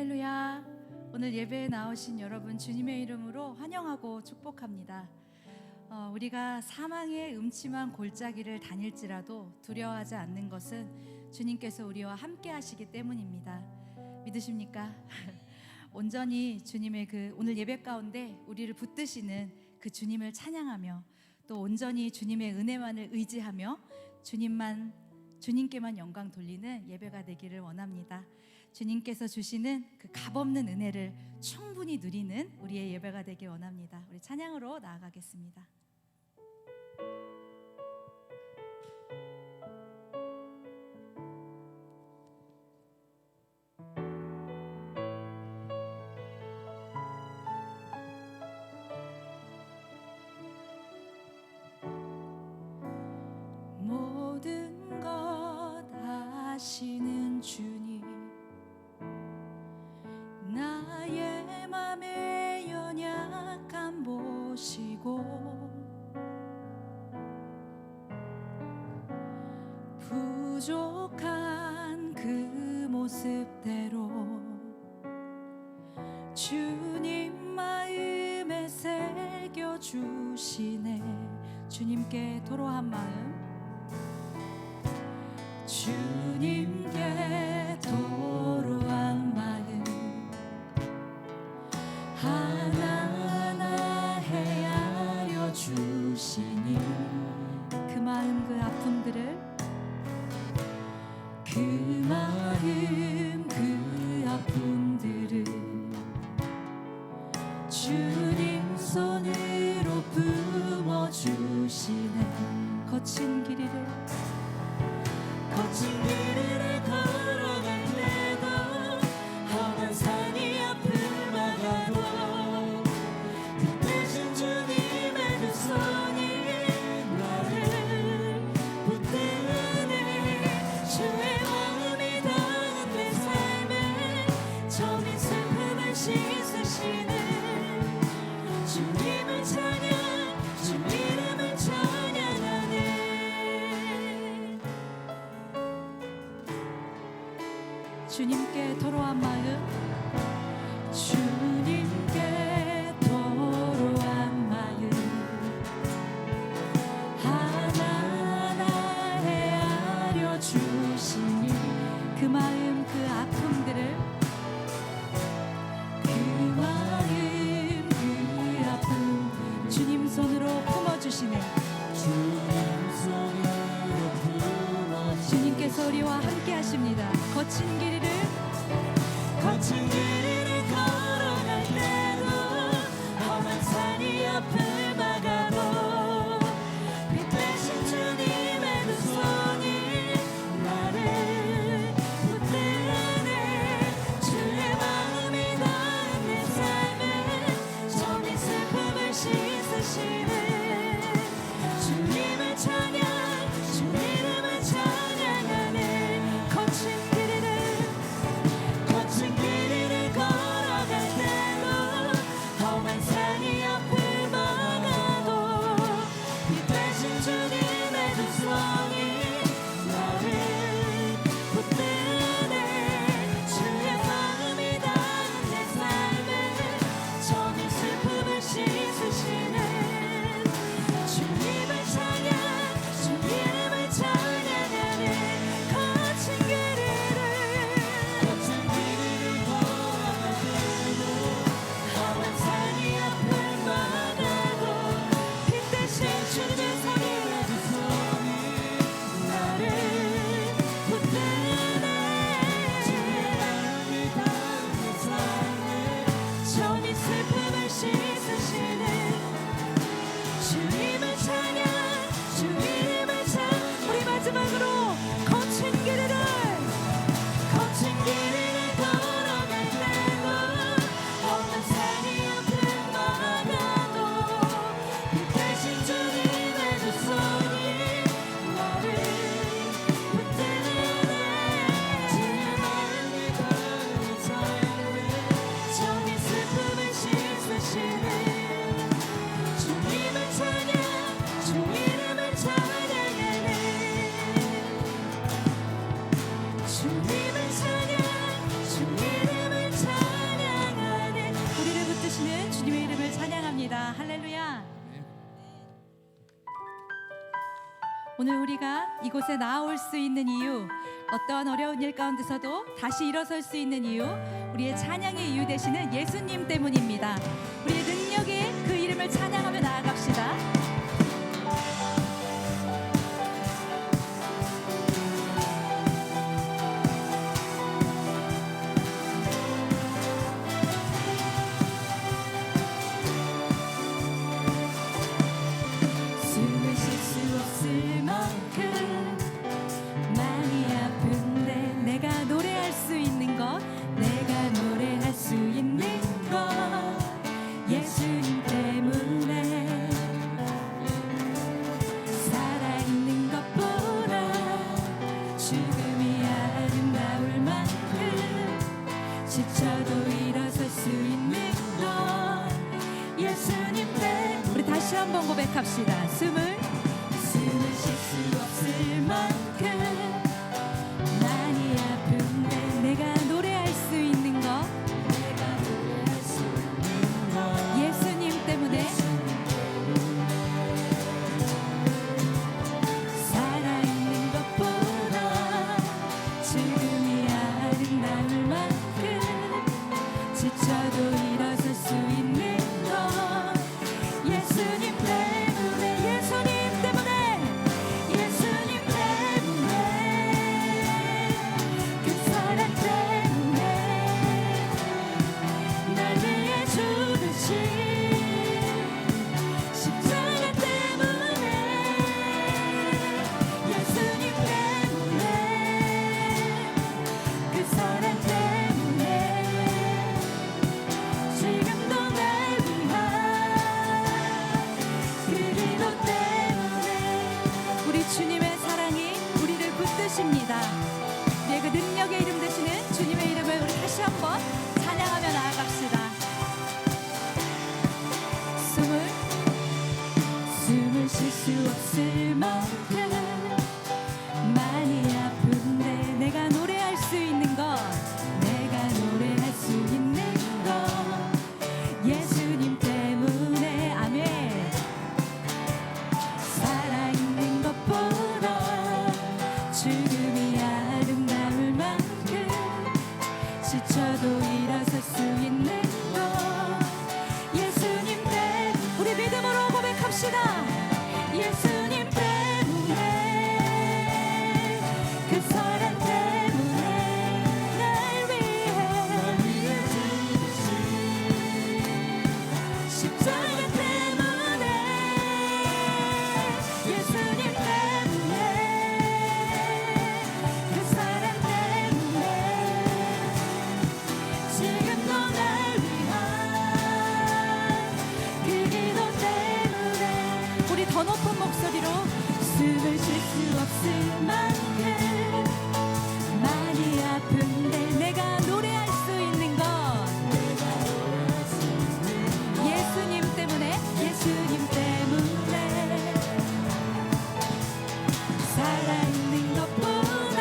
할렐루야. 오늘 예배에 나오신 여러분 주님의 이름으로 환영하고 축복합니다. 우리가 사망의 음침한 골짜기를 다닐지라도 두려워하지 않는 것은 주님께서 우리와 함께 하시기 때문입니다. 믿으십니까? 온전히 주님의 오늘 예배 가운데 우리를 붙드시는 그 주님을 찬양하며 또 온전히 주님의 은혜만을 의지하며 주님께만 영광 돌리는 예배가 되기를 원합니다. 주님께서 주시는 그 값없는 은혜를 충분히 누리는 우리의 예배가 되길 원합니다. 우리 찬양으로 나아가겠습니다. 모든 것 아시는 주님, 나의 맘의 연약함 보시고 부족한 그 모습대로 주님 마음에 새겨주시네. 주님께 토로한 마음, 주님께 토로한 마음 하나하나 헤아려 주시니 그 마음 그 아픔들을 주님 손으로 품어주시네. 거친 길을 걸어갈 때도 험한 산이 앞을 막아도 그 대신 주님의 두 손이 나를 붙드네. 주의 마음이 닿은 내 삶에 저민 슬픔을 씻으시네. 주님을 찬양, 주 이름을 찬양하네. 주님께 토로한 마음, 주님께 토로한 마음 하나하나 헤아려 주시니 그 마음 그 아픔들을 주님 손으로 품어주시네. 주님께서 우리와 함께 하십니다. 거친 길을 걸어갈 때도 험한 산이 앞을 막아도 빛 대신 주님의 두 손이 나를 붙드네. 주의 마음이 닿은 내 삶에 저민 슬픔을 씻으시네. 주님을 찬양, 주 이름을 찬양하네. 거친 길을 걸어갈 때도 험한 산이 앞을 막아도 빛 대신 주님의 두 손이 나를 붙드네. 주의 마음이 닿은 내 삶에 저민 슬픔을 씻으시네. 주님을 찬양, 주 오늘 우리가 이곳에 나올 수 있는 이유, 어떠한 어려운 일 가운데서도 다시 일어설 수 있는 이유, 우리의 찬양의 이유 되시는 예수님 때문입니다. 우리의 능력에 그 이름을 찬양하며 나아갑시다. 숨을 쉴 수 없을 만큼 많이 아픈데 내가 노래할 수 있는 것, 내가 노래할 수 있는 것 예수님 때문에 살아있는 것보다 죽음이 아름다울 만큼 지쳐도 일어설 수 있는 것 예수님 때문에 우리 다시 한번 고백합시다. 숨을 쉴 수 없을 만큼 많이 아픈데 내가 노래할 수 있는 것, 내가 노래할 수 있는 것 예수님 때문에 살아있는 것보다 지금이 아름다울 만큼 지쳐도 일어설 수 있는 것 예수님 때문에 예수님 때문에 예수님 때문에 그 사랑 때문에 날 위해 죽으신 십자가 때문에 예수님 때문에 그 사랑 때문에 지금도 날 위한 그 기도 때문에 우리 주님의 사랑이 우리를 붙드십니다. 우리의 그 능력의 이름 되시는 주님의 이름을 우리 다시 한번 찬양하며 나아갑시다. 숨을 쉴 수 없을 만큼 많이 아픈데 내가 노래할 수 있는 것, 내가 노래할 수 있는 것 예수님 때문에 아멘 살아있는 것보다 죽음이 아름다울 만큼 지쳐도 일어설 수 있는 것 예수님 때문에 우리 믿음으로 고백합시다. 예수님 때문에 그 사랑 때문에 날 위해 십자가 때문에 예수님 때문에 그 사랑 때문에 지금도 날 위한 그 기도 때문에 우리 더 높은 목소리로 숨을 쉴 수 없을 만큼 많이 아픈데 내가 노래할 수 있는 것, 내가 노래할 수 있는 예수님 때문에 예수님 때문에 살아있는 것보다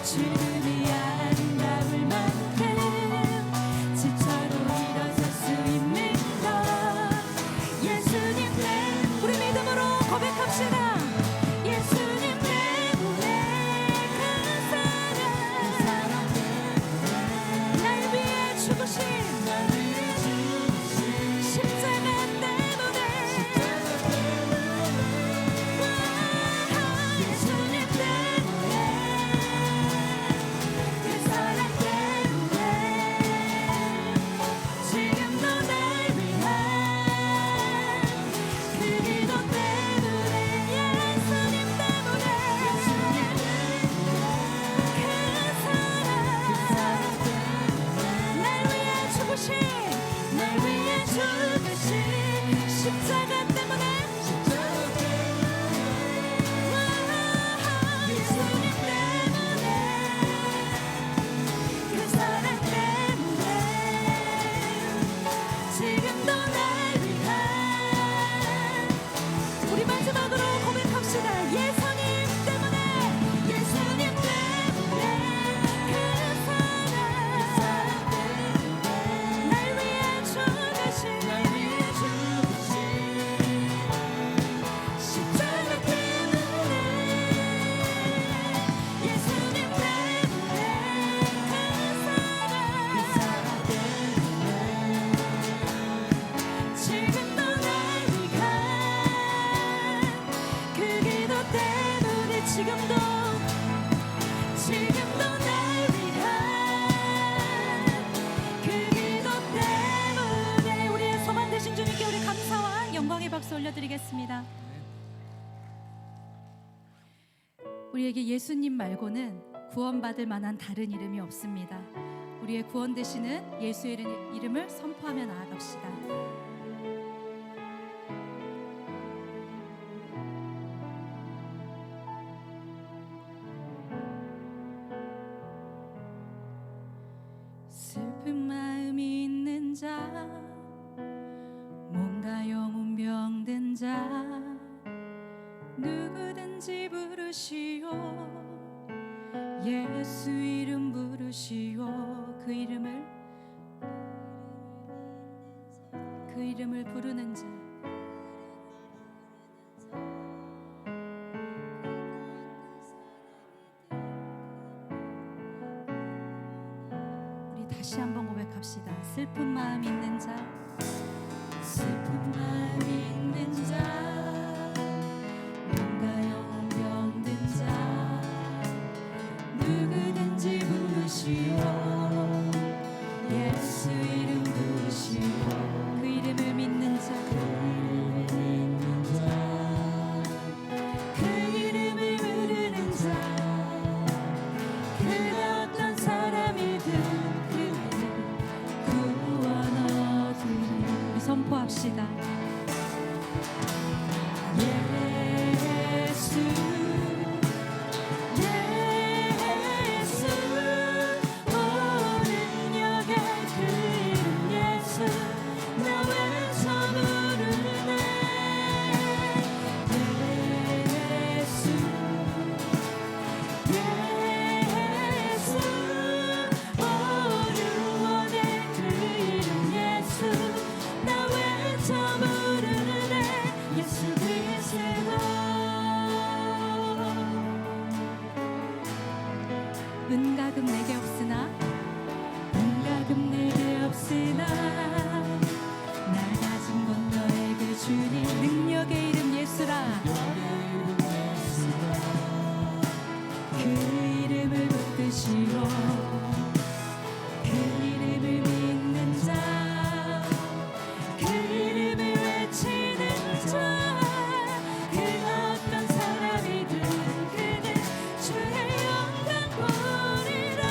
죽음이 아름다울 만큼 지쳐도 일어설 수 있는 것 예수님 때문에 우리 믿음으로 고백합시다. 예수님 때문에 그 사랑 올려드리겠습니다. 우리에게 예수님 말고는 구원받을 만한 다른 이름이 없습니다. 우리의 구원 되시는 예수의 이름을 선포하며 나아갑시다. 슬픈 마음이 있는 자, 몸과 영혼 병든 자, 누구든지 부르시오. 예수 이름 부르시오. 그 이름을 부르는 자, 우리 다시 한번 고백합시다. 슬픈 마음 있는 자, 슬픈 마음 있는 자, 몸과 영혼 병든 자, 누구든지 부르시오. 예수 이름 부르시오. 그 이름을 믿는 자, 그 이름을 부르는 자, 그가 어떤 사람이든 그를 구원 얻으리. 우리 선포합시다. 예수 예수 오는 역에 그 이름 예수 나 외쳐 부르네. 예수 예수 오는 원의 그 이름 예수 나 외쳐 부르네. 예수 그리스도. 은가금 내게 없으나 은가금 내게 없으나 날 가진 건 너의 그 주님 능력의 이름 예수라. 그 이름을 붙드시오. 그 이름을 믿는 자, 그 이름을 외치는 자, 그 어떤 사람이든 그는 주의 영광 보리라.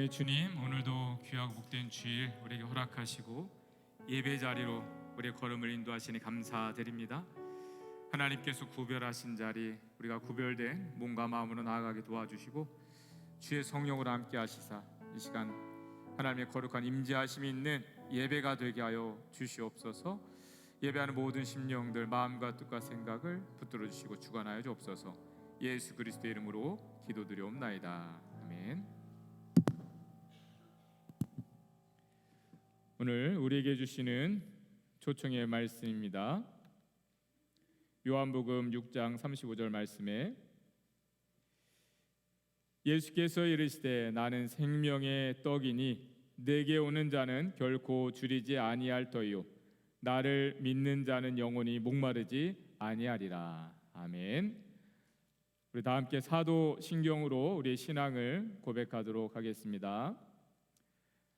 만왕의 주님, 오늘도 귀하고 복된 주일 우리에게 허락하시고 예배 자리로 우리의 걸음을 인도하시니 감사드립니다. 하나님께서 구별하신 자리, 우리가 구별된 몸과 마음으로 나아가게 도와주시고 주의 성령으로 함께 하시사 이 시간 하나님의 거룩한 임재하심이 있는 예배가 되게 하여 주시옵소서. 예배하는 모든 심령들 마음과 뜻과 생각을 붙들어 주시고 주관하여 주옵소서. 예수 그리스도의 이름으로 기도드리옵나이다. 아멘. 오늘 우리에게 주시는 초청의 말씀입니다. 요한복음 6장 35절 말씀에 예수께서 이르시되 나는 생명의 떡이니 내게 오는 자는 결코 줄이지 아니할 터이요 나를 믿는 자는 영원히 목마르지 아니하리라. 아멘. 우리 다 함께 사도신경으로 우리의 신앙을 고백하도록 하겠습니다.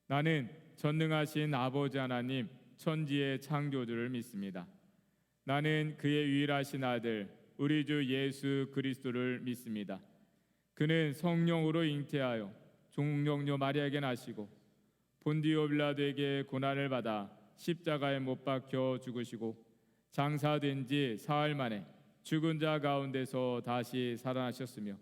나는 전능하신 아버지 하나님 천지의 창조주를 믿습니다. 나는 그의 유일하신 아들 우리 주 예수 그리스도를 믿습니다. 그는 성령으로 잉태하여 종용녀 마리아에게 나시고 본디오 빌라도에게 고난을 받아 십자가에 못 박혀 죽으시고 장사된 지 사흘 만에 죽은 자 가운데서 다시 살아나셨으며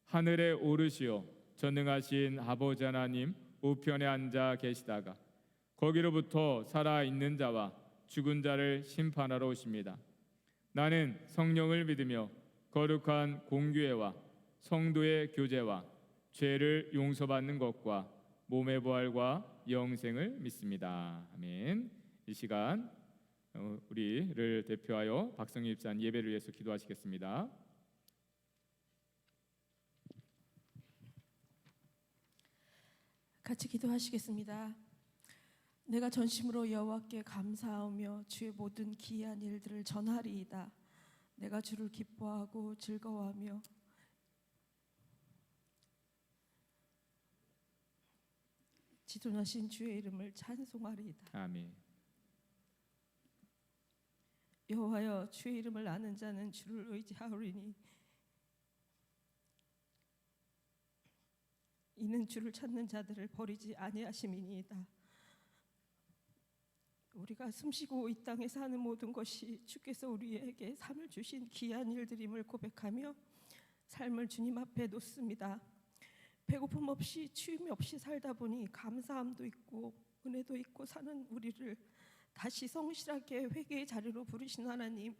하늘에 오르시어 전능하신 아버지 하나님 우편에 앉아 계시다가 거기로부터 살아있는 자와 죽은 자를 심판하러 오십니다. 나는 성령을 믿으며 거룩한 공교회와 성도의 교제와 죄를 용서받는 것과 몸의 부활과 영생을 믿습니다. 아멘. 이 시간 우리를 대표하여 박성희 집사님 예배를 위해서 기도하시겠습니다. 같이 기도하시겠습니다. 내가 전심으로 여호와께 감사하며 주의 모든 기이한 일들을 전하리이다. 내가 주를 기뻐하고 즐거워하며 지존하신 주의 이름을 찬송하리이다. 아멘. 여호와여 주의 이름을 아는 자는 주를 의지하오리니 이는 주를 찾는 자들을 버리지 아니하심이니이다. 우리가 숨쉬고 이 땅에 사는 모든 것이 주께서 우리에게 삶을 주신 귀한 일들임을 고백하며 삶을 주님 앞에 놓습니다. 배고픔 없이 추임 없이 살다 보니 감사함도 있고 은혜도 있고 사는 우리를 다시 성실하게 회개의 자리로 부르신 하나님,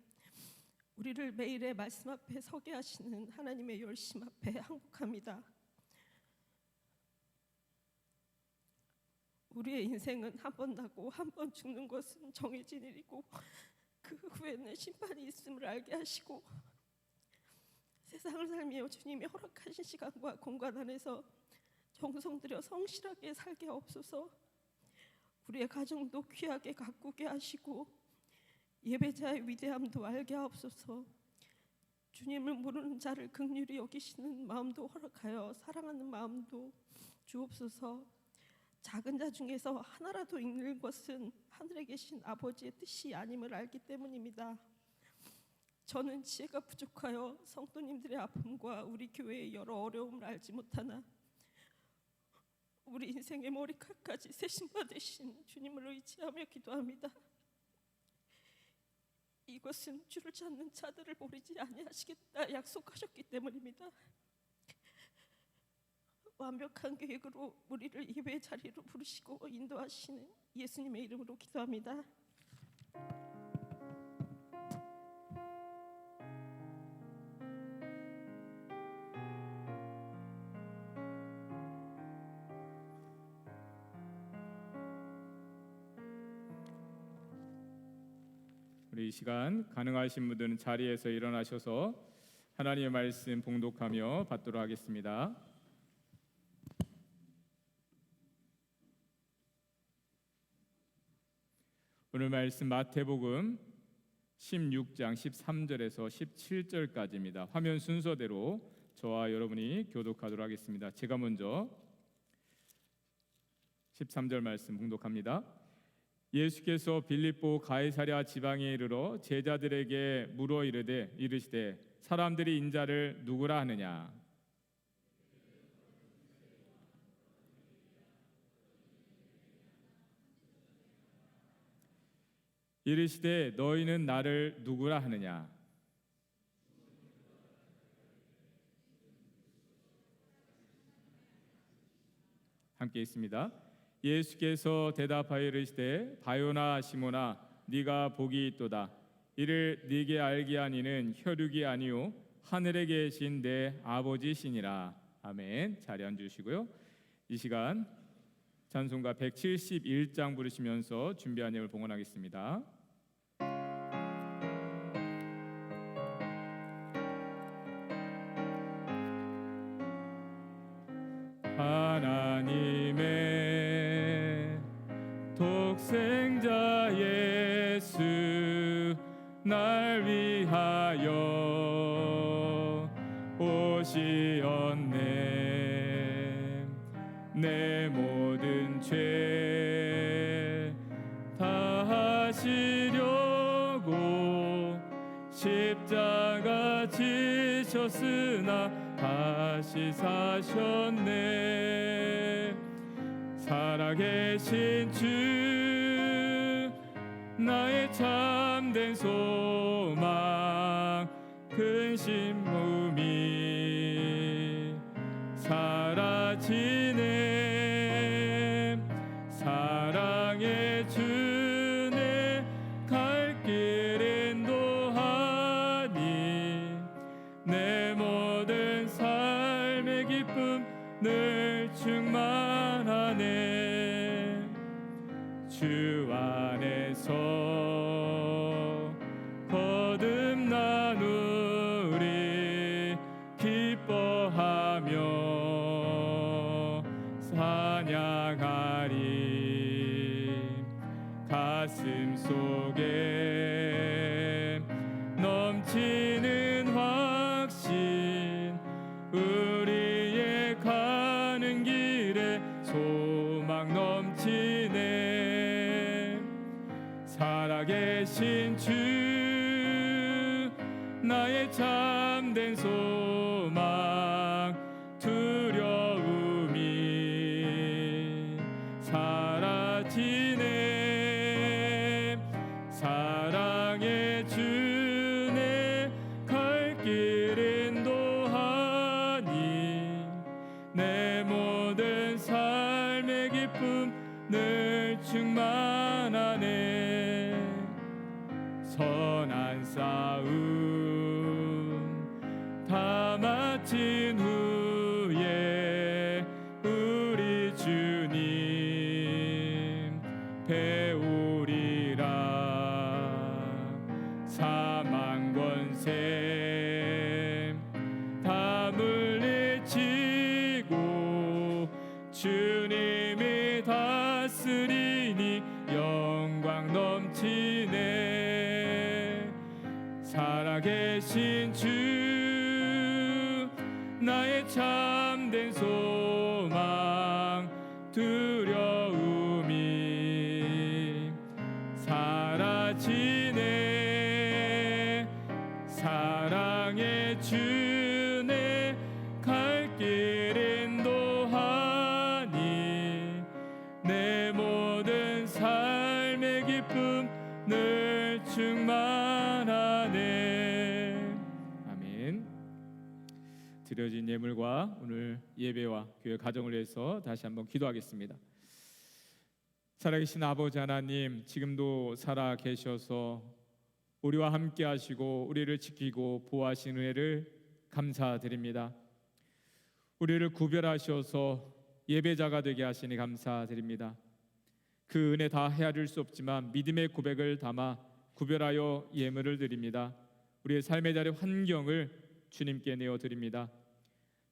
우리를 매일의 말씀 앞에 서게 하시는 하나님의 열심 앞에 항복합니다. 우리의 인생은 한 번 나고 한 번 죽는 것은 정해진 일이고 그 후에는 심판이 있음을 알게 하시고 세상을 살며 주님이 허락하신 시간과 공간 안에서 정성 들여 성실하게 살게 하옵소서. 우리의 가정도 귀하게 가꾸게 하시고 예배자의 위대함도 알게 하옵소서. 주님을 모르는 자를 긍휼히 여기시는 마음도 허락하여 사랑하는 마음도 주옵소서. 작은 자 중에서 하나라도 잃는 것은 하늘에 계신 아버지의 뜻이 아님을 알기 때문입니다. 저는 지혜가 부족하여 성도님들의 아픔과 우리 교회의 여러 어려움을 알지 못하나 우리 인생의 머리칼까지 세심받으신 주님을 의지하며 기도합니다. 이것은 주를 찾는 자들을 버리지 아니하시겠다 약속하셨기 때문입니다. 완벽한 계획으로 우리를 예배 자리로 부르시고 인도하시는 예수님의 이름으로 기도합니다. 우리 이 시간 가능하신 분들은 자리에서 일어나셔서 하나님의 말씀 봉독하며 받도록 하겠습니다. 오늘 말씀 마태복음 16장 13절에서 17절까지입니다. 화면 순서대로 저와 여러분이 교독하도록 하겠습니다. 제가 먼저 13절 말씀 봉독합니다. 예수께서 빌립보 가이사랴 지방에 이르러 제자들에게 물어 이르시되 사람들이 인자를 누구라 하느냐? 이르시되 너희는 나를 누구라 하느냐? 함께 있습니다. 예수께서 대답하여 이르시되 바요나 시모나 네가 복이 있도다. 이를 네게 알게 하니는 혈육이 아니요 하늘에 계신 내 아버지시니라. 아멘. 자리 앉으시고요. 이 시간 찬송가 171장 부르시면서 준비한 예물 봉헌하겠습니다. 하나님의 독생자 예수 날 위하여 오시었네. 내 모든 죄 다 하시려고 십자가 지셨으나 다시 사셨네. 살아계신 주 나의 참된 소망 근심 무미 사라지네. 사랑의 주내 갈 길 인도하니 내 모든 삶의 기쁨 늘 충만하네. 주 안에서 거듭난 우리 기뻐하며 찬양하리. 가슴 속에 넘치는 확신 우리의 가는 길에 소망 넘치네. 살아계신 주 나의 참된 소망 두려움이 사라지네. 사랑의 주내 갈 길 인도하니 내 모든 삶의 기쁨 늘 충만하네. 선한 싸움 다 마친 후에 우리 주님 배우리라. 사망 권세 다 물리치고 주님이 다스리니 영광 넘치네. 살아계신 주 나의 참된 소망 두려움이 사라지네. 사랑의 주내 갈 길 인도하니 내 모든 삶의 기쁨 늘 충만하네. 아멘. 드려진 예물과 오늘 예배와 교회 가정을 위해서 다시 한번 기도하겠습니다. 살아계신 아버지 하나님, 지금도 살아 계셔서 우리와 함께 하시고 우리를 지키고 보호하시는 은혜를 감사드립니다. 우리를 구별하셔서 예배자가 되게 하시니 감사드립니다. 그 은혜 다 헤아릴 수 없지만 믿음의 고백을 담아 구별하여 예물을 드립니다. 우리의 삶의 자리 환경을 주님께 내어드립니다.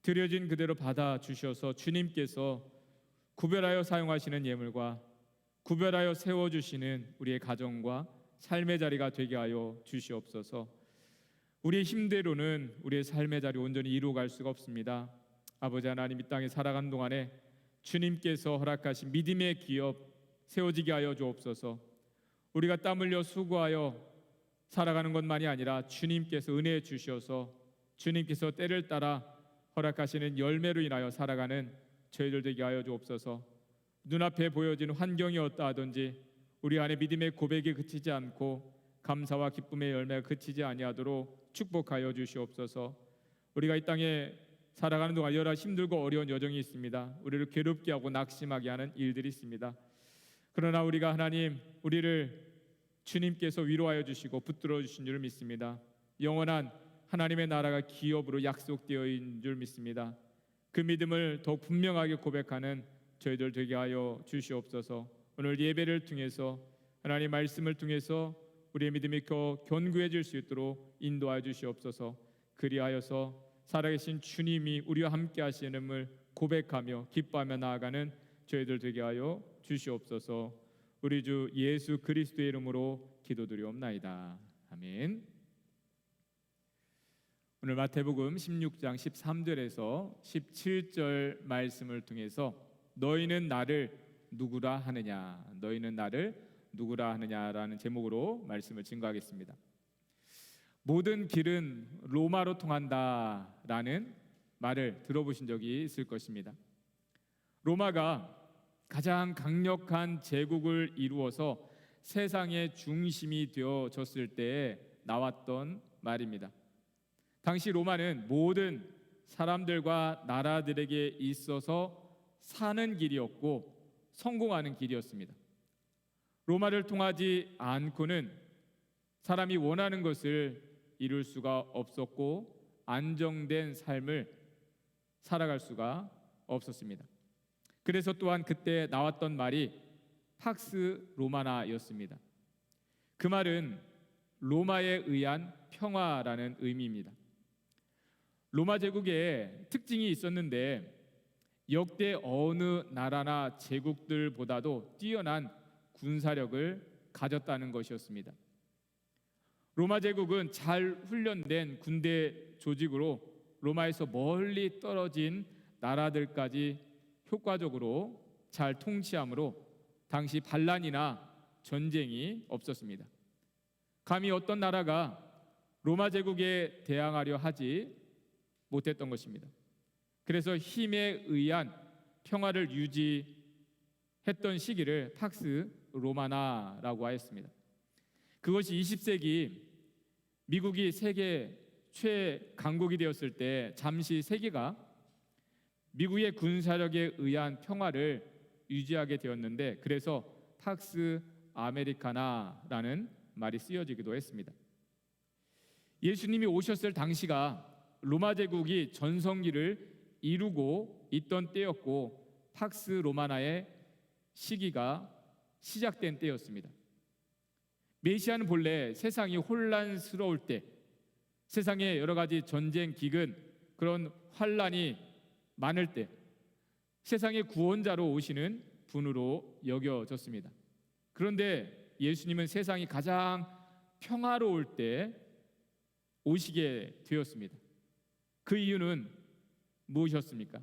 드려진 그대로 받아주셔서 주님께서 구별하여 사용하시는 예물과 구별하여 세워주시는 우리의 가정과 삶의 자리가 되게 하여 주시옵소서. 우리의 힘대로는 우리의 삶의 자리 온전히 이루어갈 수가 없습니다. 아버지 하나님, 이 땅에 살아가는 동안에 주님께서 허락하신 믿음의 기업 세워지게 하여 주옵소서. 우리가 땀 흘려 수고하여 살아가는 것만이 아니라 주님께서 은혜 주셔서 주님께서 때를 따라 허락하시는 열매로 인하여 살아가는 저희들 되게 하여 주옵소서. 눈앞에 보여지는 환경이 어떠하든지 우리 안에 믿음의 고백이 그치지 않고 감사와 기쁨의 열매가 그치지 아니하도록 축복하여 주시옵소서. 우리가 이 땅에 살아가는 동안 여러 힘들고 어려운 여정이 있습니다. 우리를 괴롭게 하고 낙심하게 하는 일들이 있습니다. 그러나 우리가 하나님, 우리를 주님께서 위로하여 주시고 붙들어 주신 줄 믿습니다. 영원한 하나님의 나라가 기업으로 약속되어 있는 줄 믿습니다. 그 믿음을 더 분명하게 고백하는 저희들 되게 하여 주시옵소서. 오늘 예배를 통해서 하나님 말씀을 통해서 우리의 믿음이 더 견고해질 수 있도록 인도하여 주시옵소서. 그리하여서 살아계신 주님이 우리와 함께 하시는을 고백하며 기뻐하며 나아가는 저희들 되게 하여 주시옵소서. 우리 주 예수 그리스도의 이름으로 기도드리옵나이다. 아멘. 오늘 마태복음 16장 13절에서 17절 말씀을 통해서 너희는 나를 누구라 하느냐, 너희는 나를 누구라 하느냐라는 제목으로 말씀을 증거하겠습니다. 모든 길은 로마로 통한다라는 말을 들어보신 적이 있을 것입니다. 로마가 가장 강력한 제국을 이루어서 세상의 중심이 되어졌을 때에 나왔던 말입니다. 당시 로마는 모든 사람들과 나라들에게 있어서 사는 길이었고 성공하는 길이었습니다. 로마를 통하지 않고는 사람이 원하는 것을 이룰 수가 없었고 안정된 삶을 살아갈 수가 없었습니다. 그래서 또한 그때 나왔던 말이 팍스 로마나였습니다. 그 말은 로마에 의한 평화라는 의미입니다. 로마 제국에 특징이 있었는데 역대 어느 나라나 제국들보다도 뛰어난 군사력을 가졌다는 것이었습니다. 로마 제국은 잘 훈련된 군대 조직으로 로마에서 멀리 떨어진 나라들까지 효과적으로 잘 통치함으로 당시 반란이나 전쟁이 없었습니다. 감히 어떤 나라가 로마 제국에 대항하려 하지 못했던 것입니다. 그래서 힘에 의한 평화를 유지했던 시기를 팍스 로마나라고 하였습니다. 그것이 20세기 미국이 세계 최강국이 되었을 때 잠시 세계가 미국의 군사력에 의한 평화를 유지하게 되었는데 그래서 팍스 아메리카나라는 말이 쓰여지기도 했습니다. 예수님이 오셨을 당시가 로마 제국이 전성기를 이루고 있던 때였고 팍스 로마나의 시기가 시작된 때였습니다. 메시아는 본래 세상이 혼란스러울 때, 세상에 여러 가지 전쟁, 기근, 그런 환란이 많을 때 세상의 구원자로 오시는 분으로 여겨졌습니다. 그런데 예수님은 세상이 가장 평화로울 때 오시게 되었습니다. 그 이유는 무엇이었습니까?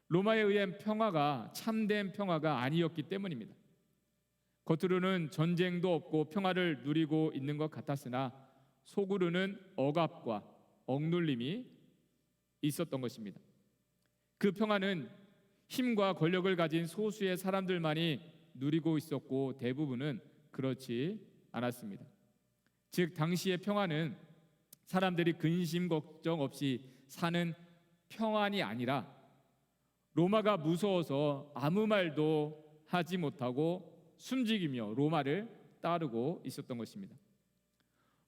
로마에 의한 평화가 참된 평화가 아니었기 때문입니다. 겉으로는 전쟁도 없고 평화를 누리고 있는 것 같았으나 속으로는 억압과 억눌림이 있었던 것입니다. 그 평화는 힘과 권력을 가진 소수의 사람들만이 누리고 있었고 대부분은 그렇지 않았습니다. 즉 당시의 평화는 사람들이 근심 걱정 없이 사는 평안이 아니라 로마가 무서워서 아무 말도 하지 못하고 숨지기며 로마를 따르고 있었던 것입니다.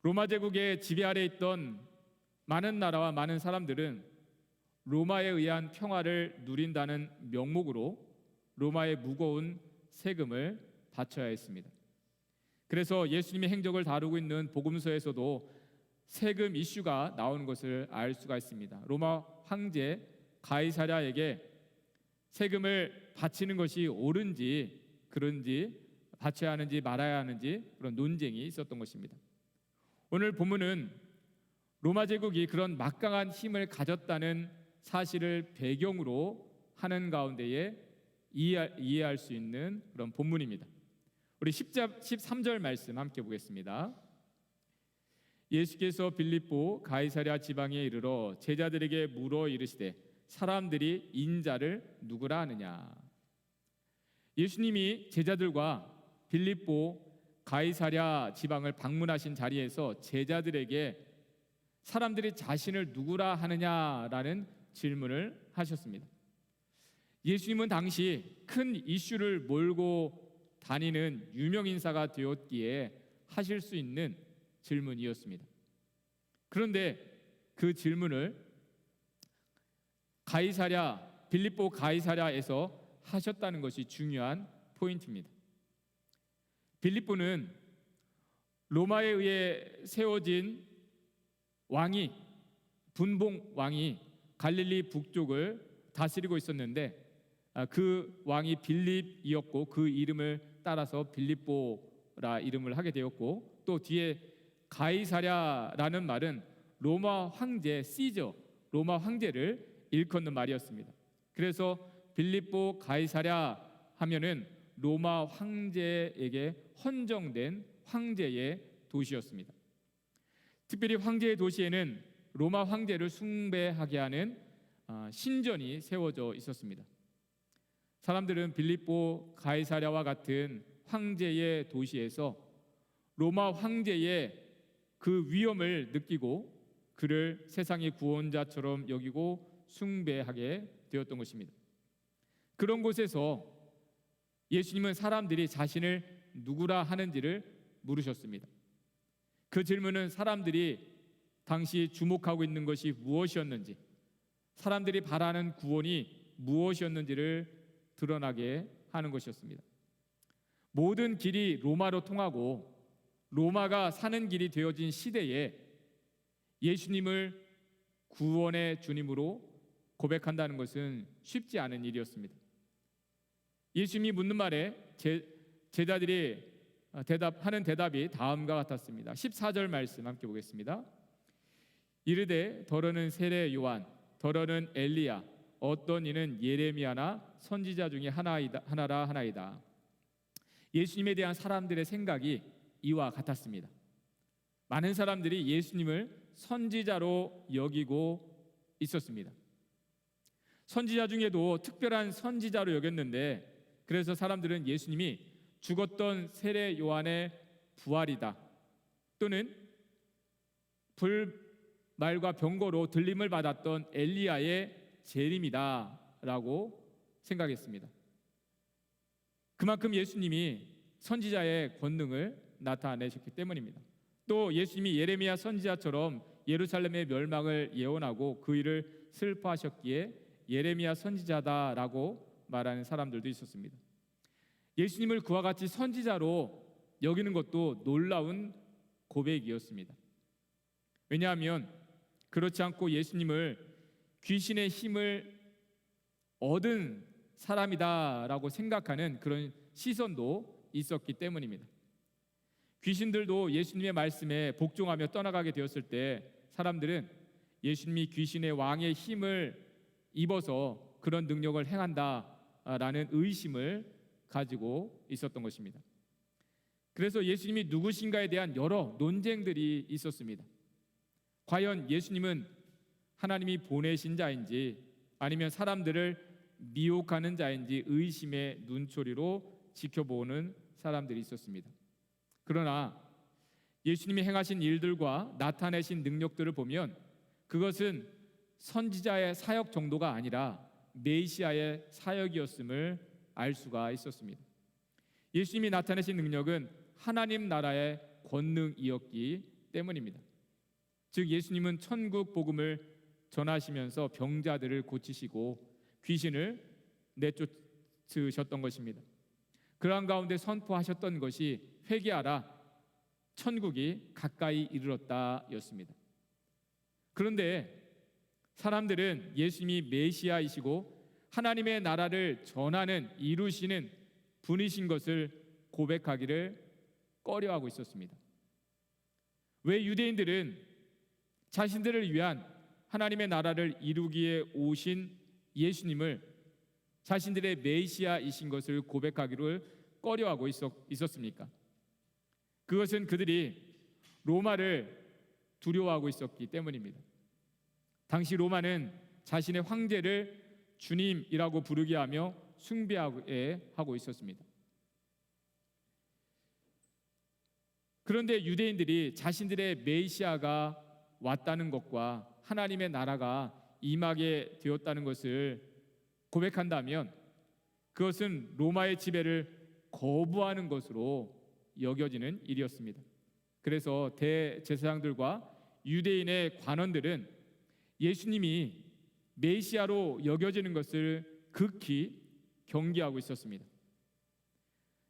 로마 제국의 지배 아래 있던 많은 나라와 많은 사람들은 로마에 의한 평화를 누린다는 명목으로 로마의 무거운 세금을 바쳐야 했습니다. 그래서 예수님의 행적을 다루고 있는 복음서에서도 세금 이슈가 나오는 것을 알 수가 있습니다. 로마 황제 가이사랴에게 세금을 바치는 것이 옳은지 그런지 바쳐야 하는지 말아야 하는지 그런 논쟁이 있었던 것입니다. 오늘 본문은 로마 제국이 그런 막강한 힘을 가졌다는 사실을 배경으로 하는 가운데에 이해할 수 있는 그런 본문입니다. 우리 13절 말씀 함께 보겠습니다. 예수께서 빌립보 가이사랴 지방에 이르러 제자들에게 물어 이르시되 사람들이 인자를 누구라 하느냐. 예수님이 제자들과 빌립보 가이사랴 지방을 방문하신 자리에서 제자들에게 사람들이 자신을 누구라 하느냐라는 질문을 하셨습니다. 예수님은 당시 큰 이슈를 몰고 다니는 유명 인사가 되었기에 하실 수 있는 질문이었습니다. 그런데 그 질문을 빌립보 가이사랴에서 하셨다는 것이 중요한 포인트입니다. 빌립보는 로마에 의해 세워진 분봉 왕이 갈릴리 북쪽을 다스리고 있었는데 그 왕이 빌립이었고 그 이름을 따라서 빌립보라 이름을 하게 되었고, 또 뒤에 가이사랴라는 말은 로마 황제 시저, 로마 황제를 일컫는 말이었습니다. 그래서 빌립보 가이사랴 하면은 로마 황제에게 헌정된 황제의 도시였습니다. 특별히 황제의 도시에는 로마 황제를 숭배하게 하는 신전이 세워져 있었습니다. 사람들은 빌립보 가이사랴와 같은 황제의 도시에서 로마 황제의 그 위엄을 느끼고 그를 세상의 구원자처럼 여기고 숭배하게 되었던 것입니다. 그런 곳에서 예수님은 사람들이 자신을 누구라 하는지를 물으셨습니다. 그 질문은 사람들이 당시 주목하고 있는 것이 무엇이었는지, 사람들이 바라는 구원이 무엇이었는지를 드러나게 하는 것이었습니다. 모든 길이 로마로 통하고 로마가 사는 길이 되어진 시대에 예수님을 구원의 주님으로 고백한다는 것은 쉽지 않은 일이었습니다. 예수님이 묻는 말에 제자들이 하는 대답이 다음과 같았습니다. 14절 말씀 함께 보겠습니다. 이르되 더러는 세례 요한, 더러는 엘리야, 어떤 이는 예레미야나 선지자 중에 하나라 하나이다. 예수님에 대한 사람들의 생각이 이와 같았습니다. 많은 사람들이 예수님을 선지자로 여기고 있었습니다. 선지자 중에도 특별한 선지자로 여겼는데, 그래서 사람들은 예수님이 죽었던 세례 요한의 부활이다, 또는 불말과 병거로 들림을 받았던 엘리야의 재림이다 라고 생각했습니다. 그만큼 예수님이 선지자의 권능을 나타내셨기 때문입니다. 또 예수님이 예레미야 선지자처럼 예루살렘의 멸망을 예언하고 그 일을 슬퍼하셨기에 예레미야 선지자다라고 말하는 사람들도 있었습니다. 예수님을 그와 같이 선지자로 여기는 것도 놀라운 고백이었습니다. 왜냐하면 그렇지 않고 예수님을 귀신의 힘을 얻은 사람이다라고 생각하는 그런 시선도 있었기 때문입니다. 귀신들도 예수님의 말씀에 복종하며 떠나가게 되었을 때 사람들은 예수님이 귀신의 왕의 힘을 입어서 그런 능력을 행한다라는 의심을 가지고 있었던 것입니다. 그래서 예수님이 누구신가에 대한 여러 논쟁들이 있었습니다. 과연 예수님은 하나님이 보내신 자인지 아니면 사람들을 미혹하는 자인지 의심의 눈초리로 지켜보는 사람들이 있었습니다. 그러나 예수님이 행하신 일들과 나타내신 능력들을 보면 그것은 선지자의 사역 정도가 아니라 메시아의 사역이었음을 알 수가 있었습니다. 예수님이 나타내신 능력은 하나님 나라의 권능이었기 때문입니다. 즉 예수님은 천국 복음을 전하시면서 병자들을 고치시고 귀신을 내쫓으셨던 것입니다. 그러한 가운데 선포하셨던 것이 회개하라, 천국이 가까이 이르렀다였습니다. 그런데 사람들은 예수님이 메시아이시고 하나님의 나라를 전하는 이루시는 분이신 것을 고백하기를 꺼려하고 있었습니다. 왜 유대인들은 자신들을 위한 하나님의 나라를 이루기에 오신 예수님을 자신들의 메시아이신 것을 고백하기를 꺼려하고 있었습니까? 그것은 그들이 로마를 두려워하고 있었기 때문입니다. 당시 로마는 자신의 황제를 주님이라고 부르게 하며 숭배하고 있었습니다. 그런데 유대인들이 자신들의 메시아가 왔다는 것과 하나님의 나라가 임하게 되었다는 것을 고백한다면 그것은 로마의 지배를 거부하는 것으로 여겨지는 일이었습니다. 그래서 대제사장들과 유대인의 관원들은 예수님이 메시아로 여겨지는 것을 극히 경계하고 있었습니다.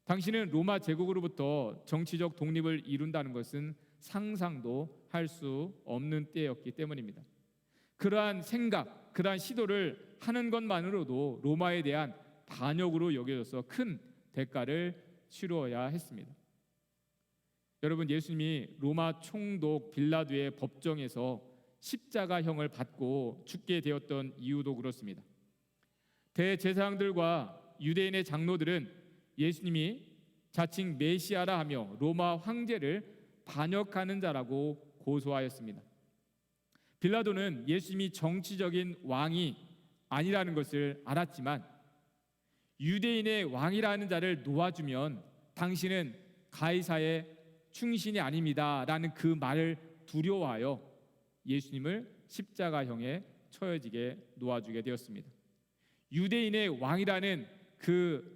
당시는 로마 제국으로부터 정치적 독립을 이룬다는 것은 상상도 할 수 없는 때였기 때문입니다. 그러한 생각, 그러한 시도를 하는 것만으로도 로마에 대한 반역으로 여겨져서 큰 대가를 치루어야 했습니다. 여러분, 예수님이 로마 총독 빌라도의 법정에서 십자가형을 받고 죽게 되었던 이유도 그렇습니다. 대제사장들과 유대인의 장로들은 예수님이 자칭 메시아라 하며 로마 황제를 반역하는 자라고 고소하였습니다. 빌라도는 예수님이 정치적인 왕이 아니라는 것을 알았지만 유대인의 왕이라는 자를 놓아주면 당신은 가이사의 충신이 아닙니다 라는 그 말을 두려워하여 예수님을 십자가형에 처해지게 놓아주게 되었습니다. 유대인의 왕이라는 그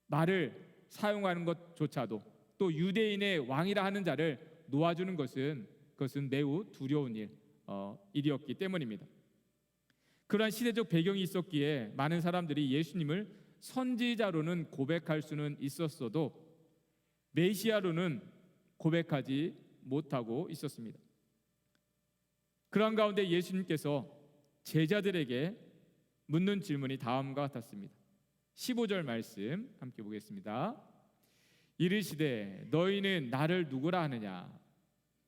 말을 사용하는 것조차도 또 유대인의 왕이라 하는 자를 놓아주는 그것은 매우 두려운 일이었기 때문입니다. 그러한 시대적 배경이 있었기에 많은 사람들이 예수님을 선지자로는 고백할 수는 있었어도 메시아로는 고백하지 못하고 있었습니다. 그러한 가운데 예수님께서 제자들에게 묻는 질문이 다음과 같았습니다. 15절 말씀 함께 보겠습니다. 이르시되 너희는 나를 누구라 하느냐?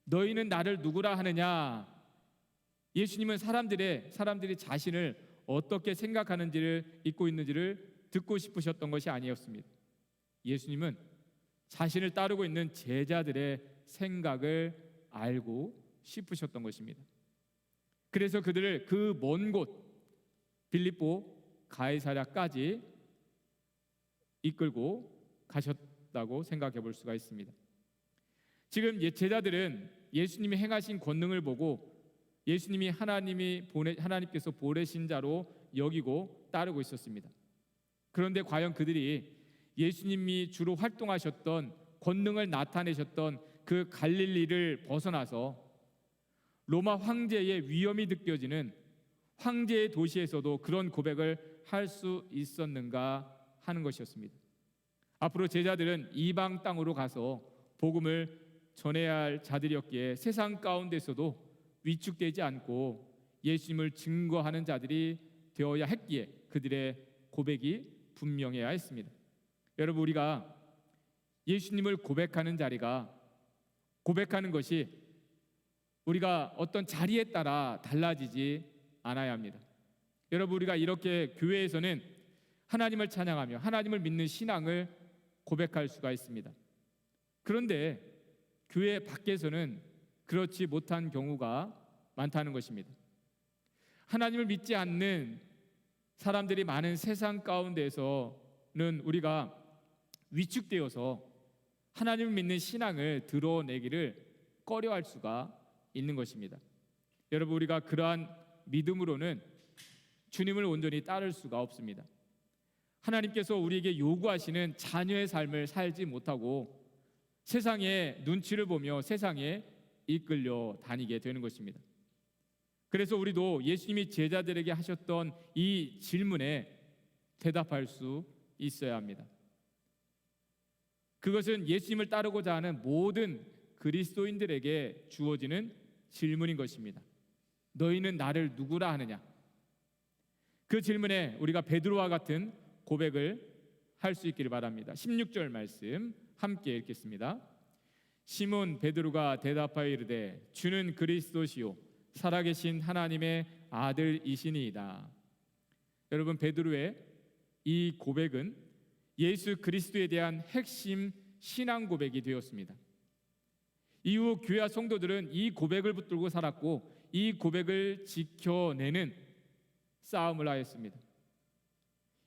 너희는 나를 누구라 하느냐? 예수님은 사람들이 자신을 어떻게 생각하는지를 잊고 있는지를 듣고 싶으셨던 것이 아니었습니다. 예수님은 자신을 따르고 있는 제자들의 생각을 알고 싶으셨던 것입니다. 그래서 그들을 그 먼 곳 빌립보 가이사랴까지 이끌고 가셨다고 생각해 볼 수가 있습니다. 지금 제자들은 예수님이 행하신 권능을 보고 예수님이 하나님께서 보내신 자로 여기고 따르고 있었습니다. 그런데 과연 그들이 예수님이 주로 활동하셨던 권능을 나타내셨던 그 갈릴리를 벗어나서 로마 황제의 위엄이 느껴지는 황제의 도시에서도 그런 고백을 할 수 있었는가 하는 것이었습니다. 앞으로 제자들은 이방 땅으로 가서 복음을 전해야 할 자들이었기에 세상 가운데서도 위축되지 않고 예수님을 증거하는 자들이 되어야 했기에 그들의 고백이 분명해야 했습니다. 여러분, 우리가 예수님을 고백하는 자리가 고백하는 것이 우리가 어떤 자리에 따라 달라지지 않아야 합니다. 여러분, 우리가 이렇게 교회에서는 하나님을 찬양하며 하나님을 믿는 신앙을 고백할 수가 있습니다. 그런데 교회 밖에서는 그렇지 못한 경우가 많다는 것입니다. 하나님을 믿지 않는 사람들이 많은 세상 가운데에서는 우리가 위축되어서 하나님을 믿는 신앙을 드러내기를 꺼려할 수가 있는 것입니다. 여러분, 우리가 그러한 믿음으로는 주님을 온전히 따를 수가 없습니다. 하나님께서 우리에게 요구하시는 자녀의 삶을 살지 못하고 세상의 눈치를 보며 세상에 이끌려 다니게 되는 것입니다. 그래서 우리도 예수님이 제자들에게 하셨던 이 질문에 대답할 수 있어야 합니다. 그것은 예수님을 따르고자 하는 모든 그리스도인들에게 주어지는 질문인 것입니다. 너희는 나를 누구라 하느냐? 그 질문에 우리가 베드로와 같은 고백을 할 수 있기를 바랍니다. 16절 말씀 함께 읽겠습니다. 시몬 베드로가 대답하여 이르되 주는 그리스도시요 살아계신 하나님의 아들이시니이다. 여러분, 베드로의 이 고백은 예수 그리스도에 대한 핵심 신앙 고백이 되었습니다. 이후 교회 성도들은 이 고백을 붙들고 살았고 이 고백을 지켜내는 싸움을 하였습니다.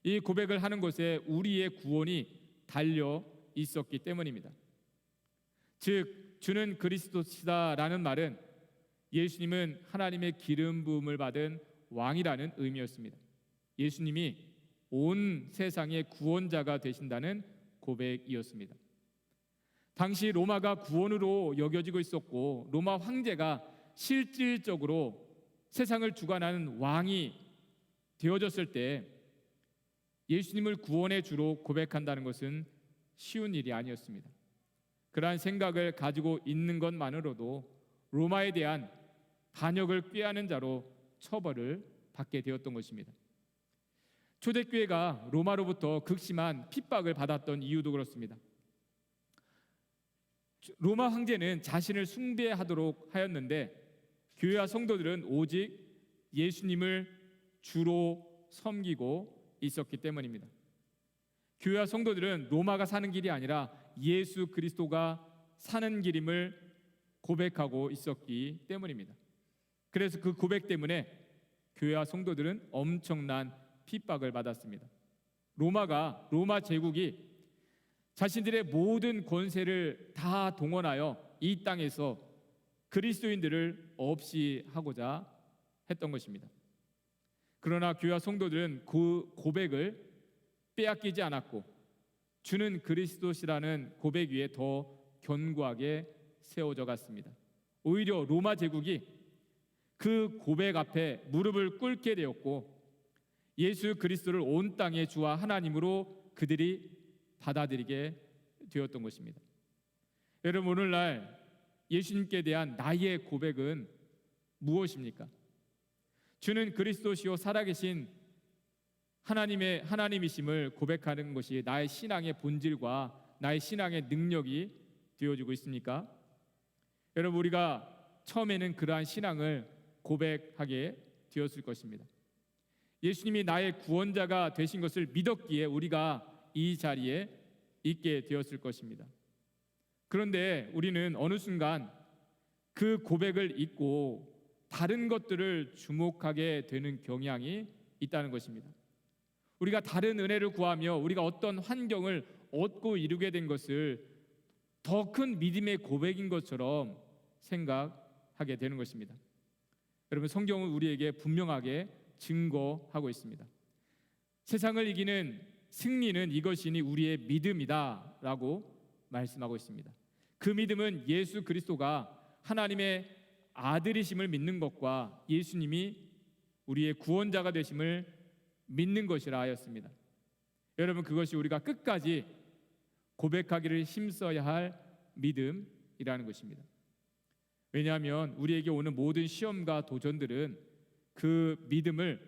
이 고백을 하는 것에 우리의 구원이 달려 있었기 때문입니다. 즉 주는 그리스도시다라는 말은 예수님은 하나님의 기름 부음을 받은 왕이라는 의미였습니다. 예수님이 온 세상의 구원자가 되신다는 고백이었습니다. 당시 로마가 구원으로 여겨지고 있었고 로마 황제가 실질적으로 세상을 주관하는 왕이 되어졌을 때 예수님을 구원의 주로 고백한다는 것은 쉬운 일이 아니었습니다. 그러한 생각을 가지고 있는 것만으로도 로마에 대한 반역을 꾀하는 자로 처벌을 받게 되었던 것입니다. 초대교회가 로마로부터 극심한 핍박을 받았던 이유도 그렇습니다. 로마 황제는 자신을 숭배하도록 하였는데 교회와 성도들은 오직 예수님을 주로 섬기고 있었기 때문입니다. 교회와 성도들은 로마가 사는 길이 아니라 예수 그리스도가 사는 길임을 고백하고 있었기 때문입니다. 그래서 그 고백 때문에 교회와 성도들은 엄청난 핍박을 받았습니다. 로마 제국이 자신들의 모든 권세를 다 동원하여 이 땅에서 그리스도인들을 없이 하고자 했던 것입니다. 그러나 교회와 성도들은 그 고백을 빼앗기지 않았고 주는 그리스도시라는 고백 위에 더 견고하게 세워져 갔습니다. 오히려 로마 제국이 그 고백 앞에 무릎을 꿇게 되었고 예수 그리스도를 온 땅의 주와 하나님으로 그들이 받아들이게 되었던 것입니다. 여러분, 오늘날 예수님께 대한 나의 고백은 무엇입니까? 주는 그리스도시요 살아계신 하나님이심을 고백하는 것이 나의 신앙의 본질과 나의 신앙의 능력이 되어지고 있습니까? 여러분, 우리가 처음에는 그러한 신앙을 고백하게 되었을 것입니다. 예수님이 나의 구원자가 되신 것을 믿었기에 우리가 이 자리에 있게 되었을 것입니다. 그런데 우리는 어느 순간 그 고백을 잊고 다른 것들을 주목하게 되는 경향이 있다는 것입니다. 우리가 다른 은혜를 구하며 우리가 어떤 환경을 얻고 이루게 된 것을 더 큰 믿음의 고백인 것처럼 생각하게 되는 것입니다. 여러분, 성경은 우리에게 분명하게 증거하고 있습니다. 세상을 이기는 승리는 이것이니 우리의 믿음이다 라고 말씀하고 있습니다. 그 믿음은 예수 그리스도가 하나님의 아들이심을 믿는 것과 예수님이 우리의 구원자가 되심을 믿는 것이라 하였습니다. 여러분, 그것이 우리가 끝까지 고백하기를 힘써야 할 믿음이라는 것입니다. 왜냐하면 우리에게 오는 모든 시험과 도전들은 그 믿음을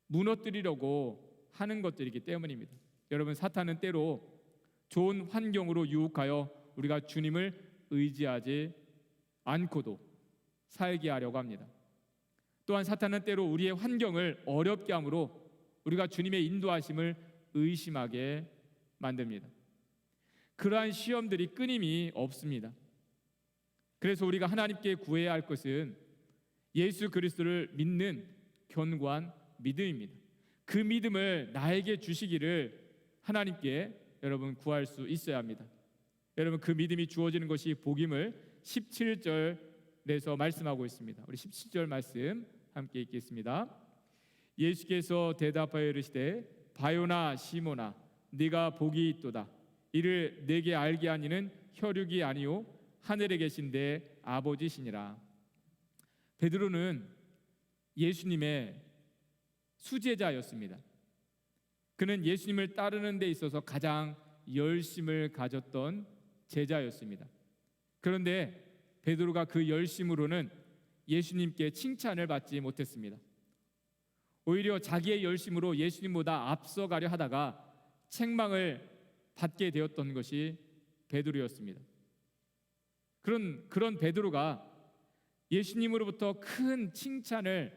무너뜨리려고 하는 것들이기 때문입니다. 여러분, 사탄은 때로 좋은 환경으로 유혹하여 우리가 주님을 의지하지 않고도 살게 하려고 합니다. 또한 사탄은 때로 우리의 환경을 어렵게 함으로 우리가 주님의 인도하심을 의심하게 만듭니다. 그러한 시험들이 끊임이 없습니다. 그래서 우리가 하나님께 구해야 할 것은 예수 그리스도를 믿는 견고한 믿음입니다. 그 믿음을 나에게 주시기를 하나님께 여러분 구할 수 있어야 합니다. 여러분, 그 믿음이 주어지는 것이 복음을 17절에서 말씀하고 있습니다. 우리 17절 말씀 함께 읽겠습니다. 예수께서 대답하여 이르시되 바요나 시모나 네가 복이 있도다. 이를 내게 알게 하니는 혈육이 아니요 하늘에 계신데 아버지시니라. 베드로는 예수님의 수제자였습니다. 그는 예수님을 따르는 데 있어서 가장 열심을 가졌던 제자였습니다. 그런데 베드로가 그 열심으로는 예수님께 칭찬을 받지 못했습니다. 오히려 자기의 열심으로 예수님보다 앞서가려 하다가 책망을 받게 되었던 것이 베드로였습니다. 그런 베드로가 예수님으로부터 큰 칭찬을